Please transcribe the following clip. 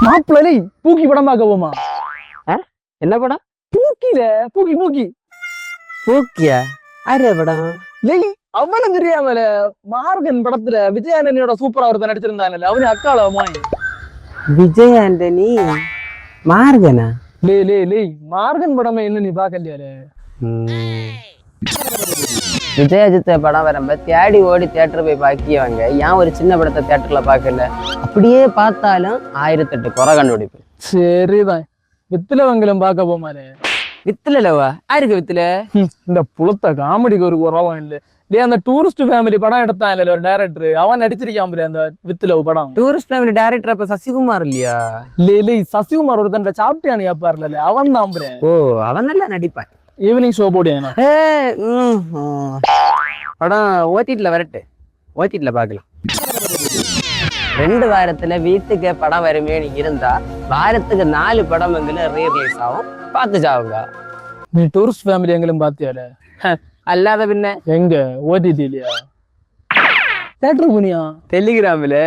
மாப்பிள்ளை பூக்கி படம் பார்க்க போமா? என்ன படம்? பூக்கில பூக்கி பூக்கி பூக்கியா? அரே படம் லேய் அவனும் தெரியாமல மார்கன் படத்துல விஜய் ஆண்டனியோட சூப்பரா ஒருத்தன் நடிச்சிருந்தாங்கல்ல, அவனு அக்கால அம்மாய். விஜய் ஆண்டனி மார்கனா? லே மார்கன் படமே என்ன நீ பாக்கலையாலே? விஜய் அஜித் படம் வரம்ப தேடி ஓடி தியேட்டர் போய் பாக்கியவங்க ஏன் ஒரு சின்ன படத்தை தியேட்டர்ல பாக்கல? அப்படியே பார்த்தாலும் 1008 குறை கண்டுபிடிப்பு. சரிதான், வித்துலவங்களும் பார்க்க போமாலே. வித்துலவா? யாருக்கு வித்துல? இந்த புலத்த காமெடிக்கு ஒரு குறவம் இல்ல. அந்த டூரிஸ்ட் ஃபேமிலி படம் எடுத்தான் இல்ல ஒரு டைரக்டர், அவன் நடிச்சிருக்கான் அந்த வித்துலவ் படம். டூரிஸ்ட் ஃபேமிலி டைரக்டர் அப்ப சசிகுமார் இல்லையா? லே சசிகுமார் ஒரு தண்டை சாப்பிட்டியானு கேப்பாருல, அவன் தான். ஓ, அவன் நல்லா நடிப்பான். ஈவினிங் ஷோ போடியா? படம் ஓடிடில வரட்டு, ஓடிடில பாக்கலாம். 2 வாரத்துல வீட்டுக்கு படம் வருமே இருந்தா வாரத்துக்கு 4 படம் ரீரிலீஸ் ஆகும், பார்த்து சாவுங்க. நீ டூரிஸ்ட் ஃபேமிலி எங்களும் பாத்தியால? அல்லாத பின்ன எங்க ஓடிடி இல்லையா? தேட்டர் போனியா? டெலிகிராம்ல.